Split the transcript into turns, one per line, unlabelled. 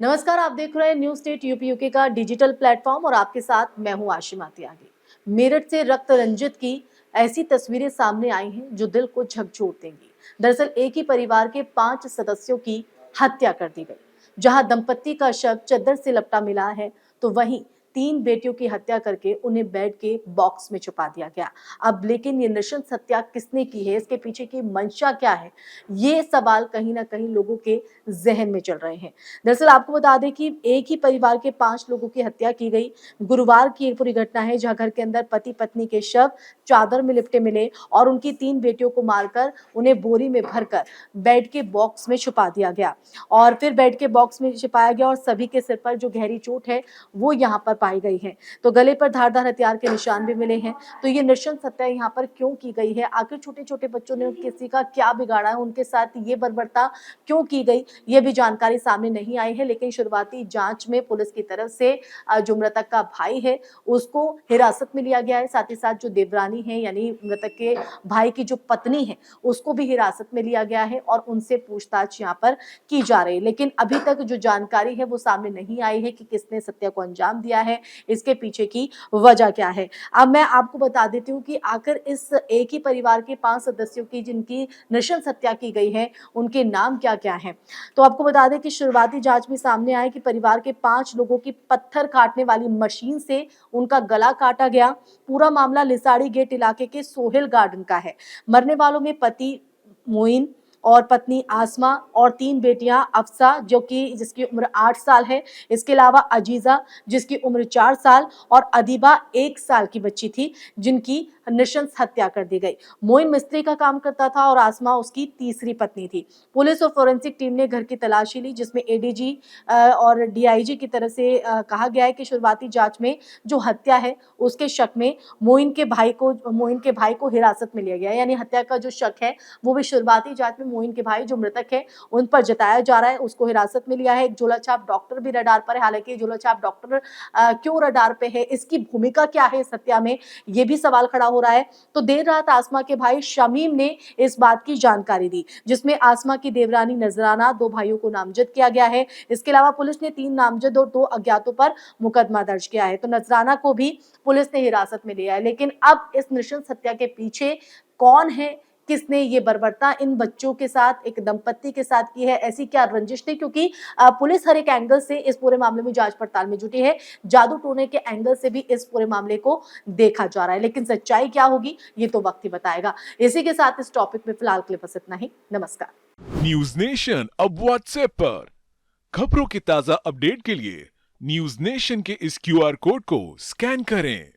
नमस्कार, आप देख रहे हैं न्यूज स्टेट यूपी यूके का डिजिटल प्लेटफॉर्म और आपके साथ मैं हूं आशिमा त्यागी। मेरठ से रक्त रंजित की ऐसी तस्वीरें सामने आई हैं जो दिल को झकझोर देंगी। दरअसल एक ही परिवार के 5 सदस्यों की हत्या कर दी गई। जहां दंपत्ति का शव चद्दर से लपटा मिला है, तो वहीं 3 बेटियों की हत्या करके उन्हें बेड के बॉक्स में छुपा दिया गया। अब लेकिन ये नृशंस हत्या किसने की है, इसके पीछे की मंशा क्या है, ये सवाल कहीं ना कहीं लोगों के जहन में चल रहे हैं। दरअसल आपको बता दें कि एक ही परिवार के 5 लोगों की हत्या की गई। गुरुवार की ये पूरी घटना है, जहां घर के अंदर पति पत्नी के शव चादर में लिपटे मिले और उनकी 3 बेटियों को मारकर उन्हें बोरी में भरकर बेड के बॉक्स में छुपा दिया गया और फिर बेड के बॉक्स में छिपाया गया और सभी के सिर पर जो गहरी चोट है वो यहाँ पर पाई गई है। तो गले पर धारदार हथियार के निशान भी मिले हैं। तो ये नृशंस हत्या यहाँ पर क्यों की गई है, आखिर छोटे छोटे बच्चों ने किसी का क्या बिगाड़ा है, उनके साथ ये बर्बरता क्यों की गई, ये भी जानकारी सामने नहीं आई है। लेकिन शुरुआती जांच में पुलिस की तरफ से जो मृतक का भाई है उसको हिरासत में लिया गया है। साथ ही साथ जो देवरानी है यानी मृतक के भाई की जो पत्नी है उसको भी हिरासत में लिया गया है और उनसे पूछताछ यहाँ पर की जा रही है। लेकिन अभी तक जो जानकारी है वो सामने नहीं आई है कि किसने हत्या को अंजाम दिया है, इसके पीछे की वजह क्या है। अब मैं आपको बता देती हूँ कि आखिर इस एक ही परिवार के 5 सदस्यों की जिनकी नृशंस हत्या की गई है उनके नाम क्या क्या हैं। तो आपको बता दें कि शुरुआती जांच में सामने आया कि परिवार के 5 लोगों की पत्थर काटने वाली मशीन से उनका गला काटा गया। पूरा मामला लिसाड़ी गेट इलाके के सोहेल गार्डन का है। मरने वालों में पति मोइन और पत्नी आसमा और 3 बेटियां अफसा जिसकी उम्र 8 साल है। इसके अलावा अजीजा जिसकी उम्र 4 साल और अदीबा 1 साल की बच्ची थी जिनकी नृशंस हत्या कर दी गई। मोइन मिस्त्री का काम करता था और आसमा उसकी तीसरी पत्नी थी। पुलिस और फोरेंसिक टीम ने घर की तलाशी ली, जिसमें एडीजी और डीआईजी की तरफ से कहा गया है कि शुरुआती जांच में जो हत्या है उसके शक में मोइन के भाई को हिरासत में लिया गया। यानी हत्या का जो शक है वो भी शुरुआती जांच में मोइन के भाई जो मृतक है उन पर जताया जा रहा है, उसको हिरासत में लिया है। एक झोलाछाप डॉक्टर भी रडार पर है। हालांकि झोलाछाप डॉक्टर क्यों रडार पे है, इसकी भूमिका क्या है इस हत्या में, ये भी सवाल खड़ा हो रहा है। तो देर रात आसमा के भाई शमीम ने इस बात की जानकारी दी, जिसमें आसमा की देवरानी नजराना 2 भाइयों को नामजद किया गया है। इसके अलावा पुलिस ने 3 नामजद और 2 अज्ञातों पर मुकदमा दर्ज किया है। तो नजराना को भी पुलिस ने हिरासत में लिया है। लेकिन अब इस नृशंस हत्या के पीछे कौन है, किसने ये बर्बरता इन बच्चों के साथ, एक दंपत्ति के साथ की है, ऐसी क्या रंजिश थी, क्योंकि पुलिस हर एक एंगल से इस पूरे मामले में जांच पड़ताल में जुटी है। जादू टोने के एंगल से भी इस पूरे मामले को देखा जा रहा है, लेकिन सच्चाई क्या होगी ये तो वक्त ही बताएगा। इसी के साथ इस टॉपिक में फिलहाल के लिए बस इतना ही। नमस्कार।
न्यूज नेशन अब व्हाट्सएप पर खबरों की ताजा अपडेट के लिए न्यूज नेशन के इस क्यूआर कोड को स्कैन करें।